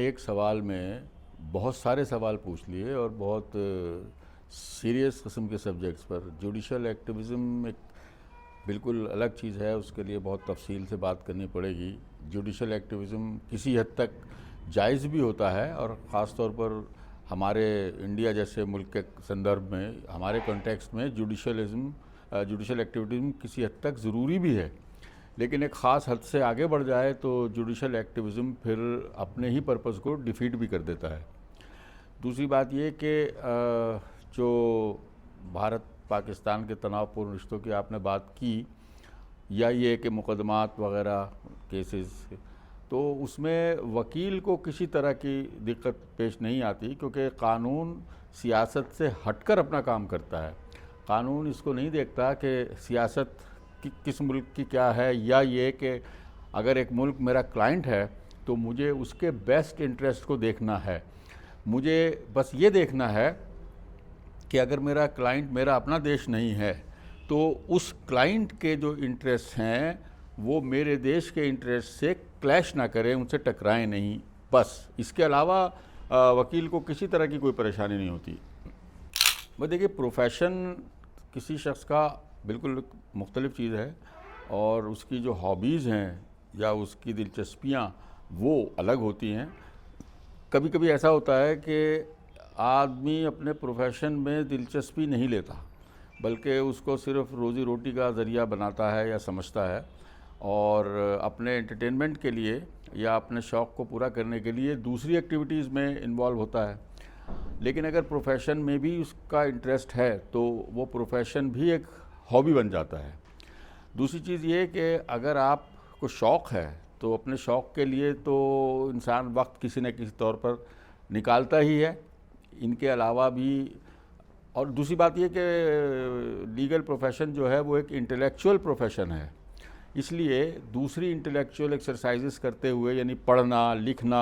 एक सवाल में बहुत सारे सवाल पूछ लिए और बहुत सीरियस किस्म के सब्जेक्ट्स पर। जुडिशल एक्टिविज़म एक बिल्कुल अलग चीज़ है, उसके लिए बहुत तफसील से बात करनी पड़ेगी। जुडिशल एक्टिविज़म किसी हद तक जायज़ भी होता है और ख़ास तौर पर हमारे इंडिया जैसे मुल्क के संदर्भ में, हमारे कॉन्टेक्स्ट में जुडिशल एक्टिविज़म किसी हद तक ज़रूरी भी है। लेकिन एक ख़ास हद से आगे बढ़ जाए तो जुडिशल एक्टिविज़म फिर अपने ही पर्पज़ को डिफीट भी कर देता है। दूसरी बात ये कि जो भारत पाकिस्तान के तनावपूर्ण रिश्तों की आपने बात की, या ये कि मुकदमात वगैरह केसेस, तो उसमें वकील को किसी तरह की दिक्कत पेश नहीं आती, क्योंकि कानून सियासत से हटकर अपना काम करता है। कानून इसको नहीं देखता कि सियासत किस मुल्क की क्या है, या ये कि अगर एक मुल्क मेरा क्लाइंट है तो मुझे उसके बेस्ट इंटरेस्ट को देखना है। मुझे बस ये देखना है कि अगर मेरा क्लाइंट मेरा अपना देश नहीं है तो उस क्लाइंट के जो इंटरेस्ट हैं वो मेरे देश के इंटरेस्ट से क्लैश ना करें, उनसे टकराएं नहीं, बस। इसके अलावा वकील को किसी तरह की कोई परेशानी नहीं होती। बस देखिए, प्रोफेशन किसी शख्स का बिल्कुल मुख्तलिफ चीज़ है और उसकी जो हॉबीज़ हैं या उसकी दिलचस्पियाँ वो अलग होती हैं। कभी कभी ऐसा होता है कि आदमी अपने प्रोफेशन में दिलचस्पी नहीं लेता, बल्कि उसको सिर्फ रोज़ी रोटी का ज़रिया बनाता है या समझता है, और अपने एंटरटेनमेंट के लिए या अपने शौक़ को पूरा करने के लिए दूसरी एक्टिविटीज़ में इन्वॉल्व होता है। लेकिन अगर प्रोफेशन में भी उसका इंटरेस्ट है तो वो प्रोफेशन भी एक हॉबी बन जाता है। दूसरी चीज़ ये कि अगर आपको शौक़ है तो अपने शौक़ के लिए तो इंसान वक्त किसी न किसी तौर पर निकालता ही है। इनके अलावा भी, और दूसरी बात ये कि लीगल प्रोफेशन जो है वो एक इंटेलेक्चुअल प्रोफेशन है, इसलिए दूसरी इंटेलेक्चुअल एक्सरसाइजेस करते हुए, यानी पढ़ना, लिखना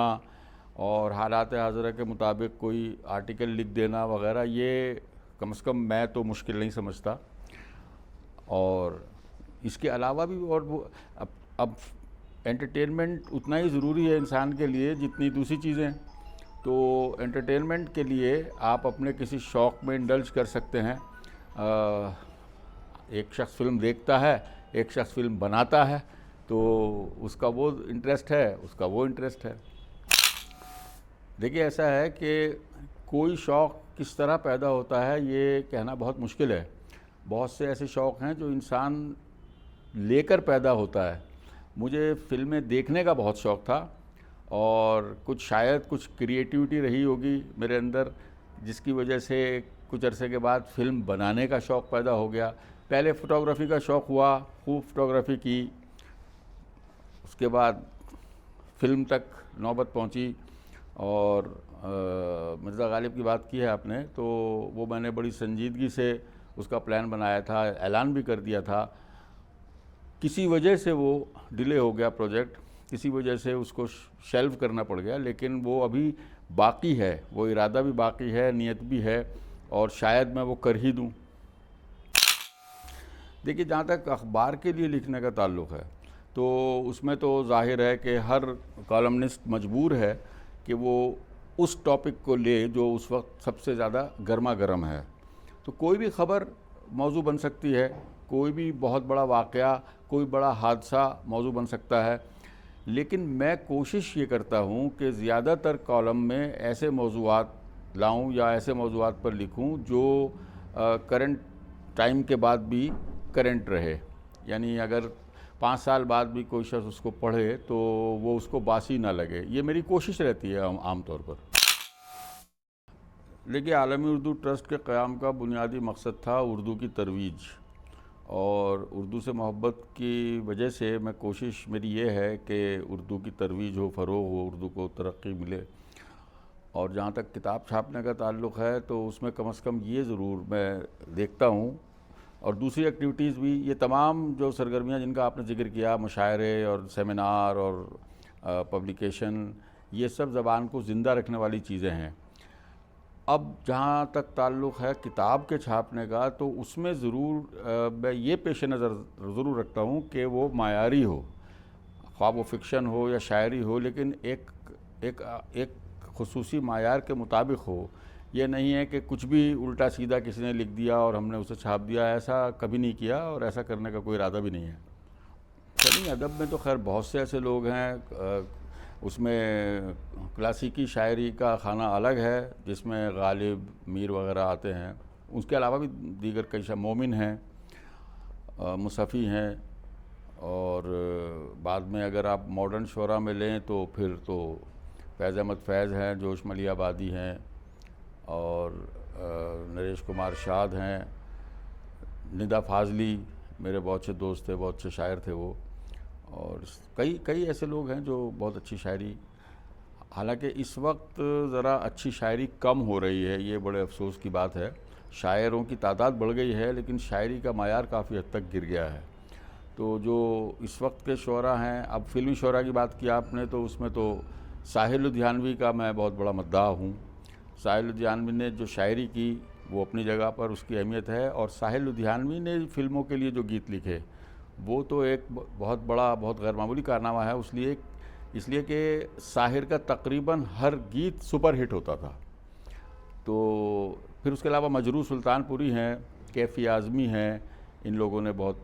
और हालात हाज़िरा के मुताबिक कोई आर्टिकल लिख देना वगैरह, ये कम से कम मैं तो मुश्किल नहीं समझता। और इसके अलावा भी, और वो अब एंटरटेनमेंट उतना ही ज़रूरी है इंसान के लिए जितनी दूसरी चीज़ें। तो एंटरटेनमेंट के लिए आप अपने किसी शौक़ में इंडल्ज कर सकते हैं। एक शख्स फ़िल्म देखता है, एक शख्स फ़िल्म बनाता है, तो उसका वो इंटरेस्ट है, उसका वो इंटरेस्ट है। देखिए, ऐसा है कि कोई शौक़ किस तरह पैदा होता है ये कहना बहुत मुश्किल है। बहुत से ऐसे शौक़ हैं जो इंसान लेकर पैदा होता है। मुझे फ़िल्में देखने का बहुत शौक़ था और शायद कुछ क्रिएटिविटी रही होगी मेरे अंदर, जिसकी वजह से कुछ अरसे के बाद फ़िल्म बनाने का शौक़ पैदा हो गया। पहले फ़ोटोग्राफ़ी का शौक़ हुआ, खूब फ़ोटोग्राफ़ी की, उसके बाद फ़िल्म तक नौबत पहुंची। और मिर्ज़ा गालिब की बात की है आपने, तो वो मैंने बड़ी संजीदगी से उसका प्लान बनाया था, ऐलान भी कर दिया था। किसी वजह से वो डिले हो गया प्रोजेक्ट, किसी वजह से उसको शेल्व करना पड़ गया, लेकिन वो अभी बाकी है, वो इरादा भी बाकी है, नीयत भी है, और शायद मैं वो कर ही दूँ। देखिए, जहाँ तक अखबार के लिए लिखने का ताल्लुक़ है तो उसमें तो जाहिर है कि हर कॉलमनिस्ट मजबूर है कि वो उस टॉपिक को ले जो उस वक्त सबसे ज़्यादा गर्मा गर्म है। तो कोई भी ख़बर मौजू बन सकती है, कोई भी बहुत बड़ा वाक़या, कोई बड़ा हादसा मौजू बन सकता है। लेकिन मैं कोशिश ये करता हूँ कि ज़्यादातर कॉलम में ऐसे मौज़ूआत लाऊं या ऐसे मौज़ूआत पर लिखूं जो करंट टाइम के बाद भी करंट रहे। यानी अगर 5 साल बाद भी कोई शख्स उसको पढ़े तो वो उसको बासी ना लगे, ये मेरी कोशिश रहती है आम तौर पर। देखिए, आलमी उर्दू ट्रस्ट के क़याम का बुनियादी मकसद था उर्दू की तरवीज, और उर्दू से मोहब्बत की वजह से मैं कोशिश मेरी ये है कि उर्दू की तरवीज हो, फ़रोग़ हो, उर्दू को तरक्की मिले। और जहाँ तक किताब छापने का ताल्लुक़ है तो उसमें कम से कम ये ज़रूर मैं देखता हूँ, और दूसरी एक्टिविटीज़ भी, ये तमाम जो सरगर्मियाँ जिनका आपने ज़िक्र किया, मुशायरे और सेमिनार और पब्लिकेशन, ये सब ज़बान को ज़िंदा रखने वाली चीज़ें हैं। अब जहाँ तक ताल्लुक़ है किताब के छापने का, तो उसमें ज़रूर मैं ये पेश नज़र ज़रूर रखता हूँ कि वो मायारी हो, ख्वाह वो फ़िक्शन हो या शायरी हो, लेकिन एक एक खुसूसी मायार के मुताबिक हो। ये नहीं है कि कुछ भी उल्टा सीधा किसी ने लिख दिया और हमने उसे छाप दिया, ऐसा कभी नहीं किया और ऐसा करने का कोई इरादा भी नहीं है। फनी अदब में तो खैर बहुत से ऐसे लोग हैं, उसमें क्लासिकी शायरी का खाना अलग है जिसमें गालिब, मीर वगैरह आते हैं। उसके अलावा भी दीगर कई मोमिन हैं, मुसफ़ी हैं, और बाद में अगर आप मॉडर्न शोरा में लें तो फिर तो फैज़ अहमद फैज़ हैं, जोश मलियाबादी हैं, और नरेश कुमार शाद हैं, निदा फाजली मेरे बहुत अच्छे दोस्त थे, बहुत अच्छे शायर थे वो, और कई ऐसे लोग हैं जो बहुत अच्छी शायरी। हालांकि इस वक्त ज़रा अच्छी शायरी कम हो रही है, ये बड़े अफसोस की बात है। शायरों की तादाद बढ़ गई है लेकिन शायरी का मायार काफ़ी हद तक गिर गया है। तो जो इस वक्त के शोरा हैं, अब फिल्मी शोरा की बात की आपने, तो उसमें तो साहिर लुधियानवी का मैं बहुत बड़ा मद्दाह हूँ। साहिर लुधियानवी ने जो शायरी की वो अपनी जगह पर उसकी अहमियत है, और साहिर लुधियानवी ने फिल्मों के लिए जो गीत लिखे वो तो एक बहुत बड़ा, बहुत गैरमामूली कारनामा है। इसलिए कि साहिर का तकरीबन हर गीत सुपर हिट होता था। तो फिर उसके अलावा मजरू सुल्तानपुरी हैं, कैफ़ी आज़मी हैं, इन लोगों ने बहुत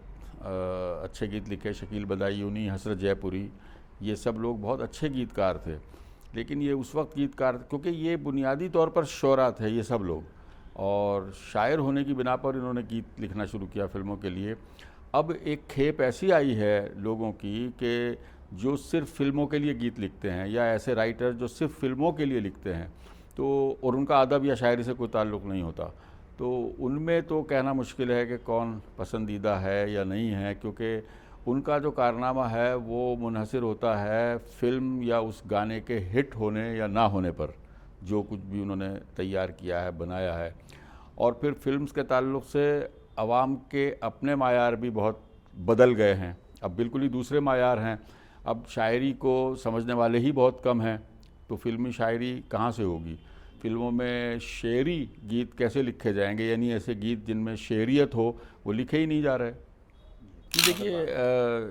अच्छे गीत लिखे, शकील बदायूनी, हसरत जयपुरी, ये सब लोग बहुत अच्छे गीतकार थे। लेकिन ये उस वक्त गीतकार, क्योंकि ये बुनियादी तौर पर शोरा थे ये सब लोग, और शायर होने की बिना पर इन्होंने गीत लिखना शुरू किया फिल्मों के लिए। अब एक खेप ऐसी आई है लोगों की कि जो सिर्फ फिल्मों के लिए गीत लिखते हैं, या ऐसे राइटर जो सिर्फ फिल्मों के लिए लिखते हैं, तो और उनका अदब या शायरी से कोई ताल्लुक़ नहीं होता, तो उनमें तो कहना मुश्किल है कि कौन पसंदीदा है या नहीं है, क्योंकि उनका जो कारनामा है वो मुनहसर होता है फ़िल्म या उस गाने के हिट होने या ना होने पर, जो कुछ भी उन्होंने तैयार किया है, बनाया है। और फिर फिल्म्स के ताल्लुक़ से अवाम के अपने मायार भी बहुत बदल गए हैं, अब बिल्कुल ही दूसरे मायार हैं। अब शायरी को समझने वाले ही बहुत कम हैं, तो फिल्मी शायरी कहाँ से होगी? फिल्मों में शेरी गीत कैसे लिखे जाएंगे? यानी ऐसे गीत जिनमें शेरियत हो वो लिखे ही नहीं जा रहे। देखिए,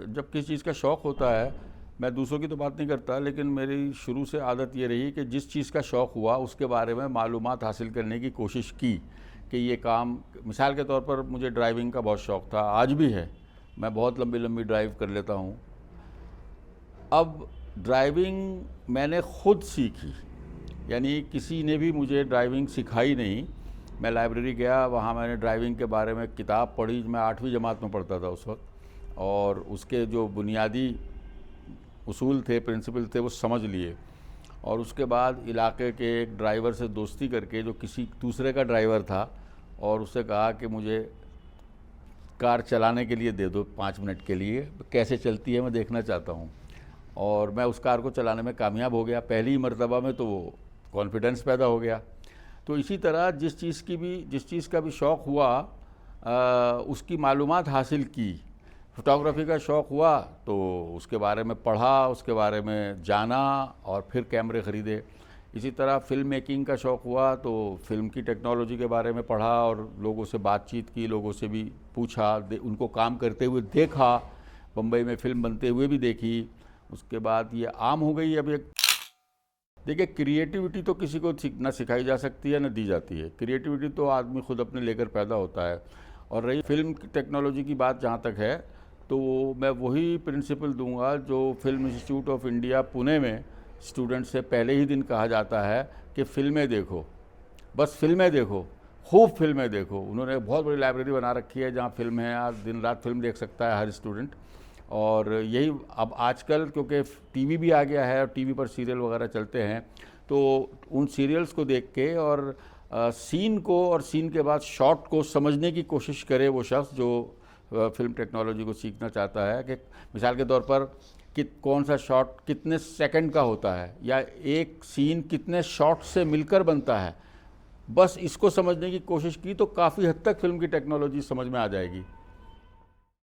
जब किसी चीज़ का शौक़ होता है, मैं दूसरों की तो बात नहीं करता, लेकिन मेरी शुरू से आदत ये रही कि जिस चीज़ का शौक़ हुआ उसके बारे में मालूमात हासिल करने की कोशिश की कि ये काम, मिसाल के तौर पर मुझे ड्राइविंग का बहुत शौक़ था, आज भी है, मैं बहुत लंबी लंबी ड्राइव कर लेता हूँ। अब ड्राइविंग मैंने ख़ुद सीखी, यानी किसी ने भी मुझे ड्राइविंग सिखाई नहीं। मैं लाइब्रेरी गया, वहाँ मैंने ड्राइविंग के बारे में किताब पढ़ी, मैं 8वीं जमात में पढ़ता था उस वक्त, और उसके जो बुनियादी उसूल थे, प्रिंसिपल थे, वो समझ लिए। और उसके बाद इलाके के एक ड्राइवर से दोस्ती करके, जो किसी दूसरे का ड्राइवर था, और उससे कहा कि मुझे कार चलाने के लिए दे दो 5 मिनट के लिए, कैसे चलती है मैं देखना चाहता हूँ। और मैं उस कार को चलाने में कामयाब हो गया पहली मर्तबा में, तो वो कॉन्फिडेंस पैदा हो गया। तो इसी तरह जिस चीज़ का भी शौक़ हुआ, उसकी मालूमात हासिल की। फ़ोटोग्राफ़ी का शौक़ हुआ तो उसके बारे में पढ़ा, उसके बारे में जाना, और फिर कैमरे ख़रीदे। इसी तरह फ़िल्म मेकिंग का शौक़ हुआ तो फ़िल्म की टेक्नोलॉजी के बारे में पढ़ा, और लोगों से बातचीत की, लोगों से भी पूछा, उनको काम करते हुए देखा, बम्बई में फ़िल्म बनते हुए भी देखी। उसके बाद ये आम हो गई। अब एक देखिए, क्रिएटिविटी तो किसी को ना सिखाई जा सकती है ना दी जाती है। क्रिएटिविटी तो आदमी खुद अपने लेकर पैदा होता है। और रही फिल्म की टेक्नोलॉजी की बात जहाँ तक है, तो मैं वही प्रिंसिपल दूंगा जो film institute of India Pune में स्टूडेंट से पहले ही दिन कहा जाता है कि फ़िल्में देखो, बस फ़िल्में देखो, खूब फिल्में देखो। उन्होंने बहुत बड़ी लाइब्रेरी बना रखी है जहाँ फिल्म है, आज दिन रात फिल्म देख सकता है हर स्टूडेंट। और यही अब आजकल, क्योंकि टीवी भी आ गया है और टीवी पर सीरियल वगैरह चलते हैं, तो उन सीरियल्स को देख के और सीन को और सीन के बाद शॉट को समझने की कोशिश करे वो शख्स जो फिल्म टेक्नोलॉजी को सीखना चाहता है, कि मिसाल के तौर पर कि कौन सा शॉट कितने सेकंड का होता है, या एक सीन कितने शॉट से मिलकर बनता है, बस इसको समझने की कोशिश की तो काफ़ी हद तक फिल्म की टेक्नोलॉजी समझ में आ जाएगी।